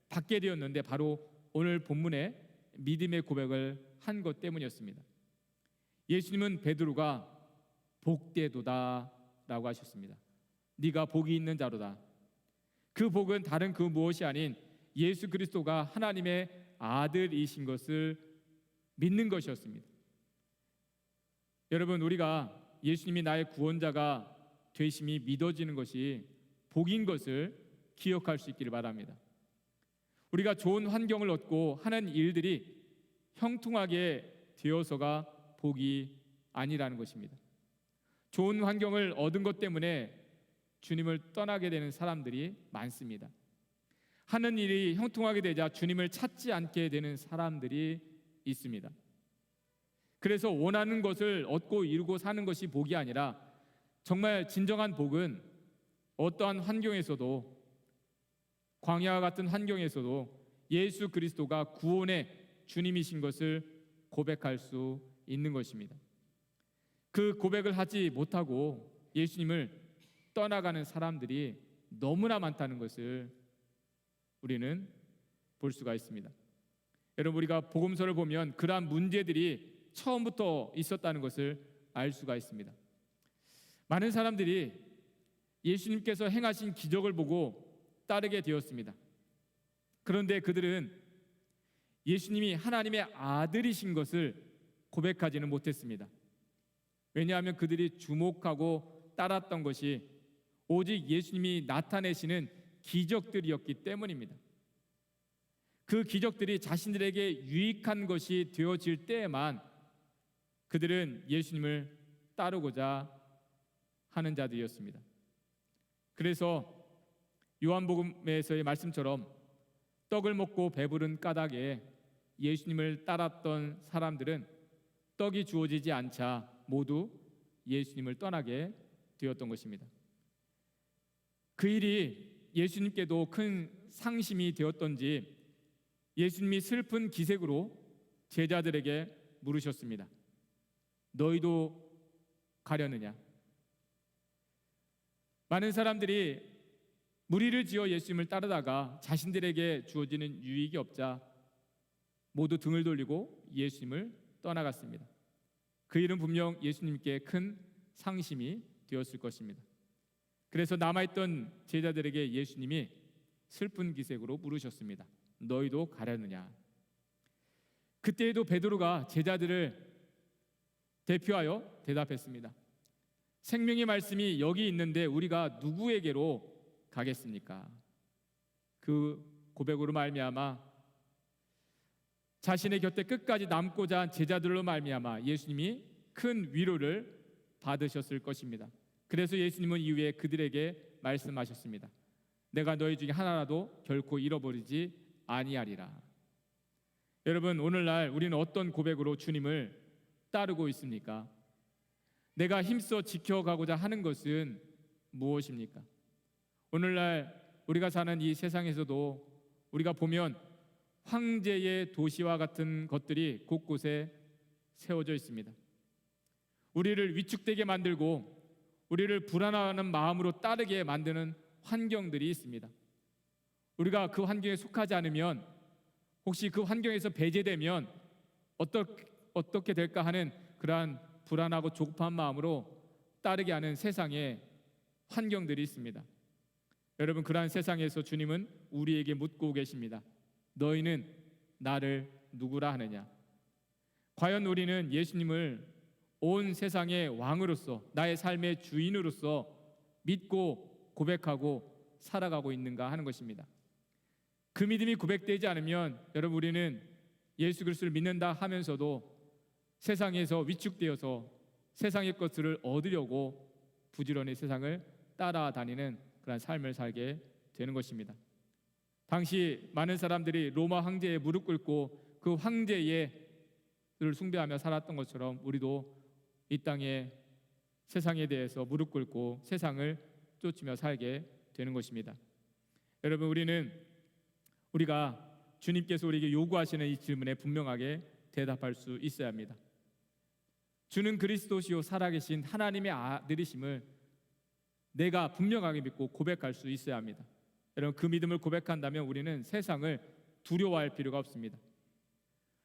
받게 되었는데 바로 오늘 본문의 믿음의 고백을 한 것 때문이었습니다. 예수님은 베드로가 복되도다 라고 하셨습니다. 네가 복이 있는 자로다. 그 복은 다른 그 무엇이 아닌 예수 그리스도가 하나님의 아들이신 것을 믿는 것이었습니다. 여러분, 우리가 예수님이 나의 구원자가 되심이 믿어지는 것이 복인 것을 기억할 수 있기를 바랍니다. 우리가 좋은 환경을 얻고 하는 일들이 형통하게 되어서가 복이 아니라는 것입니다. 좋은 환경을 얻은 것 때문에 주님을 떠나게 되는 사람들이 많습니다. 하는 일이 형통하게 되자 주님을 찾지 않게 되는 사람들이 있습니다. 그래서 원하는 것을 얻고 이루고 사는 것이 복이 아니라 정말 진정한 복은 어떠한 환경에서도, 광야와 같은 환경에서도 예수 그리스도가 구원의 주님이신 것을 고백할 수 있는 것입니다. 그 고백을 하지 못하고 예수님을 떠나가는 사람들이 너무나 많다는 것을 우리는 볼 수가 있습니다. 여러분, 우리가 복음서를 보면 그러한 문제들이 처음부터 있었다는 것을 알 수가 있습니다. 많은 사람들이 예수님께서 행하신 기적을 보고 따르게 되었습니다. 그런데 그들은 예수님이 하나님의 아들이신 것을 고백하지는 못했습니다. 왜냐하면 그들이 주목하고 따랐던 것이 오직 예수님이 나타내시는 기적들이었기 때문입니다. 그 기적들이 자신들에게 유익한 것이 되어질 때에만 그들은 예수님을 따르고자 하는 자들이었습니다. 그래서 요한복음에서의 말씀처럼 떡을 먹고 배부른 까닭에 예수님을 따랐던 사람들은 떡이 주어지지 않자 모두 예수님을 떠나게 되었던 것입니다. 그 일이 예수님께도 큰 상심이 되었던지 예수님이 슬픈 기색으로 제자들에게 물으셨습니다. 너희도 가려느냐? 많은 사람들이 무리를 지어 예수님을 따르다가 자신들에게 주어지는 유익이 없자 모두 등을 돌리고 예수님을 떠나갔습니다. 그 일은 분명 예수님께 큰 상심이 되었을 것입니다. 그래서 남아있던 제자들에게 예수님이 슬픈 기색으로 물으셨습니다. 너희도 가려느냐? 그때에도 베드로가 제자들을 대표하여 대답했습니다. 생명의 말씀이 여기 있는데 우리가 누구에게로 가겠습니까? 그 고백으로 말미암아 자신의 곁에 끝까지 남고자 한 제자들로 말미암아 예수님이 큰 위로를 받으셨을 것입니다. 그래서 예수님은 이후에 그들에게 말씀하셨습니다. 내가 너희 중에 하나라도 결코 잃어버리지 아니하리라. 여러분, 오늘날 우리는 어떤 고백으로 주님을 따르고 있습니까? 내가 힘써 지켜가고자 하는 것은 무엇입니까? 오늘날 우리가 사는 이 세상에서도 우리가 보면 황제의 도시와 같은 것들이 곳곳에 세워져 있습니다. 우리를 위축되게 만들고 우리를 불안해하는 마음으로 따르게 만드는 환경들이 있습니다. 우리가 그 환경에 속하지 않으면, 혹시 그 환경에서 배제되면 어떻게 될까 하는 그러한 불안하고 조급한 마음으로 따르게 하는 세상의 환경들이 있습니다. 여러분, 그러한 세상에서 주님은 우리에게 묻고 계십니다. 너희는 나를 누구라 하느냐? 과연 우리는 예수님을 온 세상의 왕으로서, 나의 삶의 주인으로서 믿고 고백하고 살아가고 있는가 하는 것입니다. 그 믿음이 고백되지 않으면 여러분, 우리는 예수 그리스도를 믿는다 하면서도 세상에서 위축되어서 세상의 것들을 얻으려고 부지런히 세상을 따라다니는 그런 삶을 살게 되는 것입니다. 당시 많은 사람들이 로마 황제에 무릎 꿇고 그 황제를 숭배하며 살았던 것처럼 우리도 이 땅에 세상에 대해서 무릎 꿇고 세상을 쫓으며 살게 되는 것입니다. 여러분, 우리가 주님께서 우리에게 요구하시는 이 질문에 분명하게 대답할 수 있어야 합니다. 주는 그리스도시요 살아계신 하나님의 아들이심을 내가 분명하게 믿고 고백할 수 있어야 합니다. 여러분, 그 믿음을 고백한다면 우리는 세상을 두려워할 필요가 없습니다.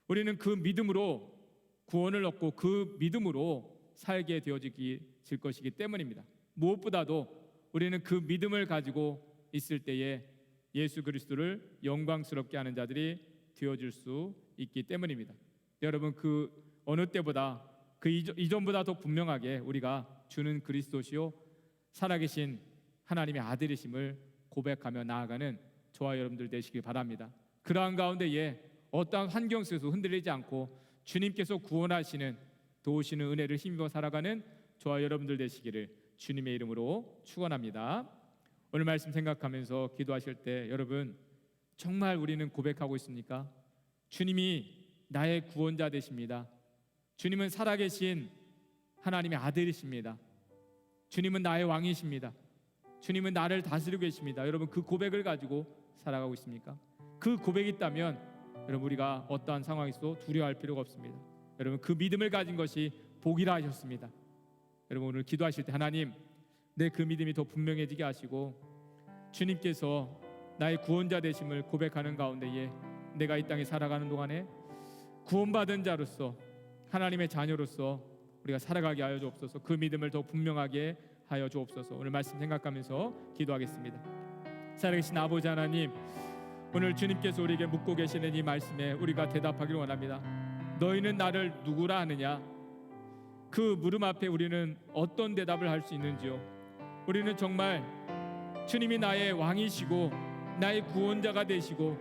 우리는 그 믿음으로 구원을 얻고 그 믿음으로 살게 되어질 것이기 때문입니다. 무엇보다도 우리는 그 믿음을 가지고 있을 때에 예수 그리스도를 영광스럽게 하는 자들이 되어질 수 있기 때문입니다. 여러분, 그 어느 때보다 그 이전보다 더 분명하게 우리가 주는 그리스도시요 살아계신 하나님의 아들이심을 고백하며 나아가는 저와 여러분들 되시길 바랍니다. 그러한 가운데에 어떠한 환경 속에서 흔들리지 않고 주님께서 구원하시는 도우시는 은혜를 힘입어 살아가는 저와 여러분들 되시기를 주님의 이름으로 축원합니다. 오늘 말씀 생각하면서 기도하실 때 여러분 정말 우리는 고백하고 있습니까? 주님이 나의 구원자 되십니다. 주님은 살아계신 하나님의 아들이십니다. 주님은 나의 왕이십니다. 주님은 나를 다스리고 계십니다. 여러분 그 고백을 가지고 살아가고 있습니까? 그 고백이 있다면 여러분 우리가 어떠한 상황에서도 두려워할 필요가 없습니다. 여러분 그 믿음을 가진 것이 복이라 하셨습니다. 여러분 오늘 기도하실 때 하나님 내 그 믿음이 더 분명해지게 하시고 주님께서 나의 구원자 되심을 고백하는 가운데에 내가 이 땅에 살아가는 동안에 구원받은 자로서 하나님의 자녀로서 우리가 살아가게 하여 주옵소서. 그 믿음을 더 분명하게 하여 주옵소서. 오늘 말씀 생각하면서 기도하겠습니다. 살아계신 아버지 하나님, 오늘 주님께서 우리에게 묻고 계시는 이 말씀에 우리가 대답하기를 원합니다. 너희는 나를 누구라 하느냐? 그 물음 앞에 우리는 어떤 대답을 할 수 있는지요? 우리는 정말 주님이 나의 왕이시고 나의 구원자가 되시고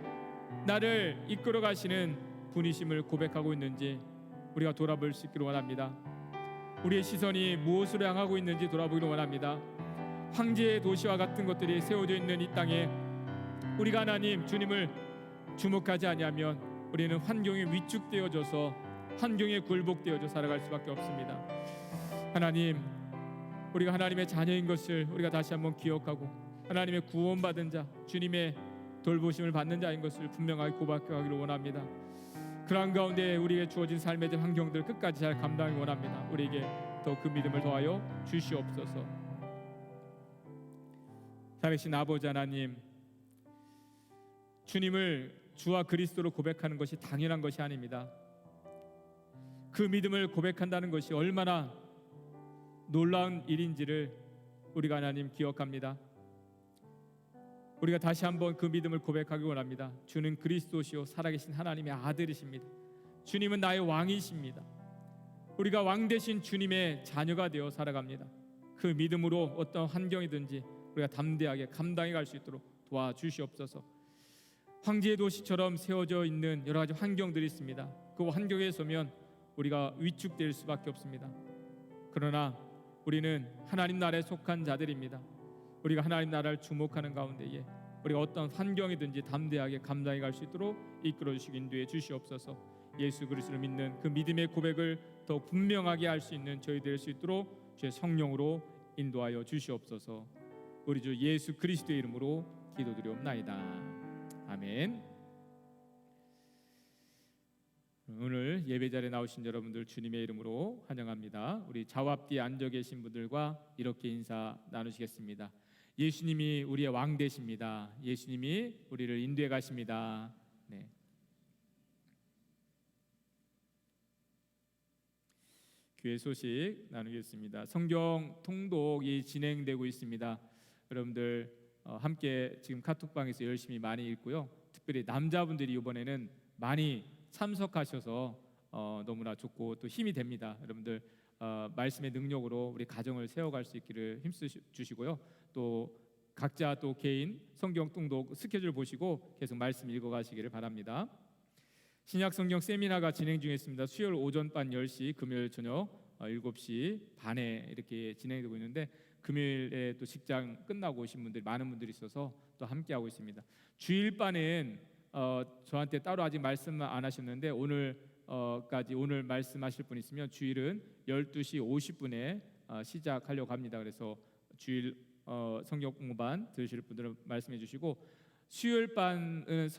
나를 이끌어 가시는 분이심을 고백하고 있는지 우리가 돌아볼 수 있기를 원합니다. 우리의 시선이 무엇으로 향하고 있는지 돌아보기를 원합니다. 황제의 도시와 같은 것들이 세워져 있는 이 땅에 우리가 하나님 주님을 주목하지 아니하면 우리는 환경에 위축되어져서 환경에 굴복되어져 살아갈 수밖에 없습니다. 하나님, 우리가 하나님의 자녀인 것을 우리가 다시 한번 기억하고 하나님의 구원받은 자, 주님의 돌보심을 받는 자인 것을 분명하게 고백하기를 원합니다. 그러한 가운데 우리에게 주어진 삶의 환경들 끝까지 잘 감당하기 원합니다. 우리에게 더 그 믿음을 더하여 주시옵소서. 살아계신 아버지 하나님, 주님을 주와 그리스도로 고백하는 것이 당연한 것이 아닙니다. 그 믿음을 고백한다는 것이 얼마나 놀라운 일인지를 우리가 하나님 기억합니다. 우리가 다시 한번 그 믿음을 고백하기 원합니다. 주는 그리스도시요 살아계신 하나님의 아들이십니다. 주님은 나의 왕이십니다. 우리가 왕 되신 주님의 자녀가 되어 살아갑니다. 그 믿음으로 어떤 환경이든지 우리가 담대하게 감당해 갈 수 있도록 도와주시옵소서. 황제의 도시처럼 세워져 있는 여러 가지 환경들이 있습니다. 그 환경에 서면 우리가 위축될 수밖에 없습니다. 그러나 우리는 하나님 나라에 속한 자들입니다. 우리가 하나님 나라를 주목하는 가운데에 우리가 어떤 환경이든지 담대하게 감당해 갈 수 있도록 이끌어 주시고 인도해 주시옵소서. 예수 그리스도를 믿는 그 믿음의 고백을 더 분명하게 할 수 있는 저희 될 수 있도록 주의 성령으로 인도하여 주시옵소서. 우리 주 예수 그리스도의 이름으로 기도드리옵나이다. 아멘. 오늘 예배 자리에 나오신 여러분들 주님의 이름으로 환영합니다. 우리 좌우 앞뒤에 앉아 계신 분들과 이렇게 인사 나누시겠습니다. 예수님이 우리의 왕 되십니다. 예수님이 우리를 인도해 가십니다. 네. 교회 소식 나누겠습니다. 성경 통독이 진행되고 있습니다. 여러분들 함께 지금 카톡방에서 열심히 많이 읽고요. 특별히 남자분들이 이번에는 많이 참석하셔서 너무나 좋고 또 힘이 됩니다. 여러분들 말씀의 능력으로 우리 가정을 세워갈 수 있기를 힘쓰시고요. 또 각자 또 개인 성경 통독 스케줄 보시고 계속 말씀 읽어가시기를 바랍니다. 신약 성경 세미나가 진행 중에 있습니다. 수요일 오전 반 10시, 금요일 저녁 7시 반에 이렇게 진행되고 있는데 금요일에 또 직장 끝나고 오신 분들이 많은 분들이 있어서 또 함께하고 있습니다. 주일반은 저한테 따로 아직 말씀 안 하셨는데 오늘까지 오늘 말씀하실 분 있으면 주일은 12시 50분에 시작하려고 합니다. 그래서 주일 성경 공부반 들으실 분들은 말씀해 주시고 수요일 반은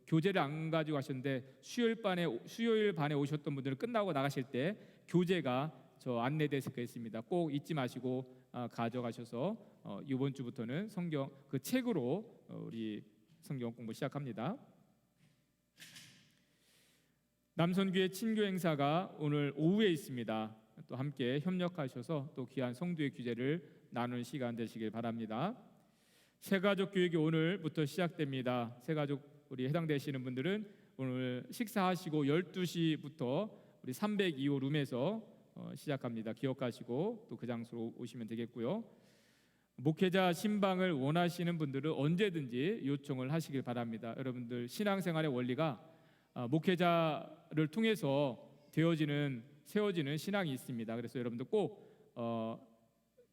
교재를 안 가지고 가셨는데 수요일 반에 오셨던 분들은 끝나고 나가실 때 교재가 저 안내 데스크에 있습니다. 꼭 잊지 마시고 가져가셔서 이번 주부터는 성경 그 책으로 우리 성경 공부 시작합니다. 남선교회 친교 행사가 오늘 오후에 있습니다. 또 함께 협력하셔서 또 귀한 성도의 규제를 나누는 시간 되시길 바랍니다. 새가족 교육이 오늘부터 시작됩니다. 새가족 우리 해당되시는 분들은 오늘 식사하시고 12시부터 우리 302호 룸에서 시작합니다. 기억하시고 또 그 장소로 오시면 되겠고요. 목회자 신방을 원하시는 분들은 언제든지 요청을 하시길 바랍니다. 여러분들 신앙생활의 원리가 목회자를 통해서 세워지는 신앙이 있습니다. 그래서 여러분들 꼭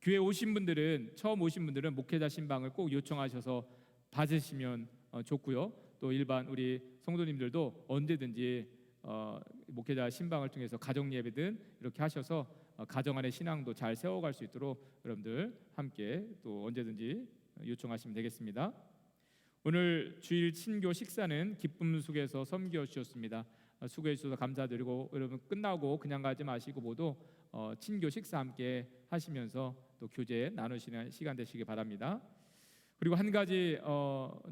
교회 오신 분들은 처음 오신 분들은 목회자 신방을 꼭 요청하셔서 받으시면 좋고요. 또 일반 우리 성도님들도 언제든지 목회자 신방을 통해서 가정 예배든 이렇게 하셔서 가정 안의 신앙도 잘 세워갈 수 있도록 여러분들 함께 또 언제든지 요청하시면 되겠습니다. 오늘 주일 친교 식사는 기쁨 속에서 섬겨 주셨습니다. 수고해 주셔서 감사드리고 여러분 끝나고 그냥 가지 마시고 모두 친교 식사 함께 하시면서 또 교제 나누시는 시간 되시기 바랍니다. 그리고 한 가지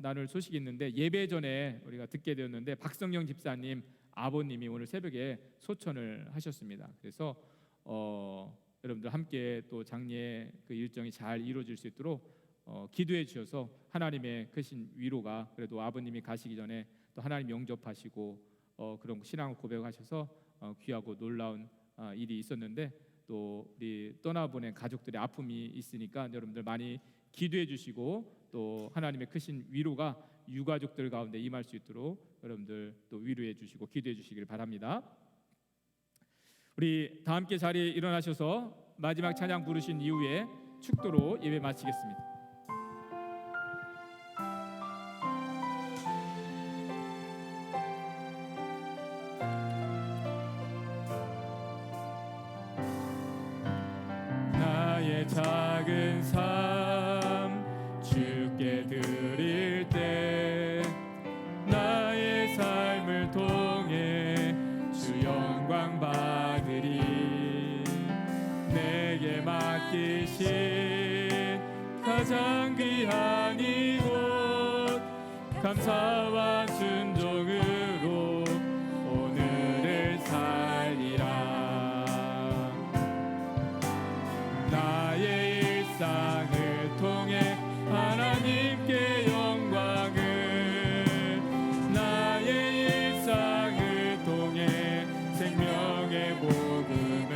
나눌 소식이 있는데 예배 전에 우리가 듣게 되었는데 박성영 집사님 아버님이 오늘 새벽에 소천을 하셨습니다. 그래서 여러분들 함께 또 장례 그 일정이 잘 이루어질 수 있도록 기도해 주셔서 하나님의 크신 위로가 그래도 아버님이 가시기 전에 또 하나님 영접하시고 그런 신앙을 고백하셔서 귀하고 놀라운 일이 있었는데 또 우리 떠나보낸 가족들의 아픔이 있으니까 여러분들 많이 기도해 주시고 또 하나님의 크신 위로가 유가족들 가운데 임할 수 있도록 여러분들 또 위로해 주시고 기도해 주시길 바랍니다. 우리 다 함께 자리에 일어나셔서 마지막 찬양 부르신 이후에 축도로 예배 마치겠습니다. 나의 작은 삶 주께 드릴 때 나의 삶을 통해 주 영광 받으리. 내게 맡기신 가장 귀한 이곳 감사와 순종으로 오늘을 살리라. 나의 일상을 통해 하나님께 영광을 나의 일상을 통해 생명의 복음을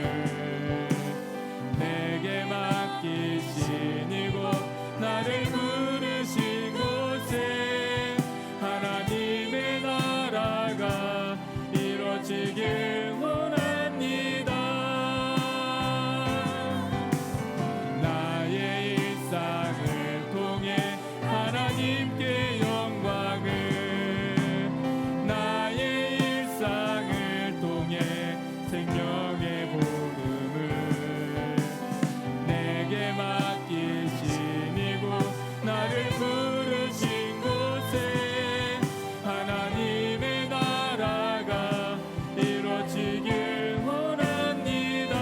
내게 맡기신 이곳 나를 부르신 곳에 하나님의 나라가 이루어지길 원합니다. 나의 일상을 통해 하나님께 영광을 나의 일상을 통해 생명의 복음을 내게 맡기신 이곳 나를 부르신 곳에 하나님의 나라가 이루어지길 원합니다.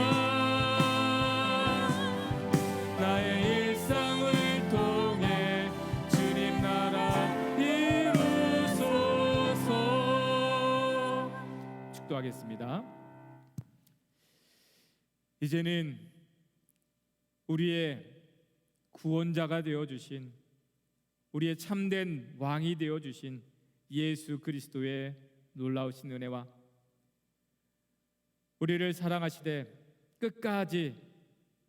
나의 일상을 통해 주님 나라 이루소서. 축도하겠습니다. 이제는 우리의 구원자가 되어주신 우리의 참된 왕이 되어주신 예수 그리스도의 놀라우신 은혜와 우리를 사랑하시되 끝까지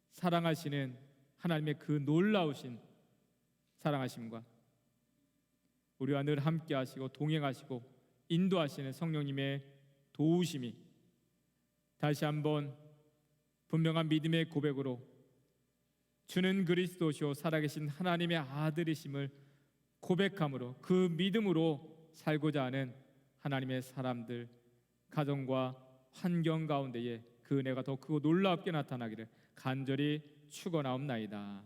사랑하시는 하나님의 그 놀라우신 사랑하심과 우리와 늘 함께하시고 동행하시고 인도하시는 성령님의 도우심이 다시 한번 분명한 믿음의 고백으로 주는 그리스도시요 살아계신 하나님의 아들이심을 고백함으로 그 믿음으로 살고자 하는 하나님의 사람들 가정과 환경 가운데에 그 은혜가 더 크고 놀랍게 나타나기를 간절히 축원하옵나이다.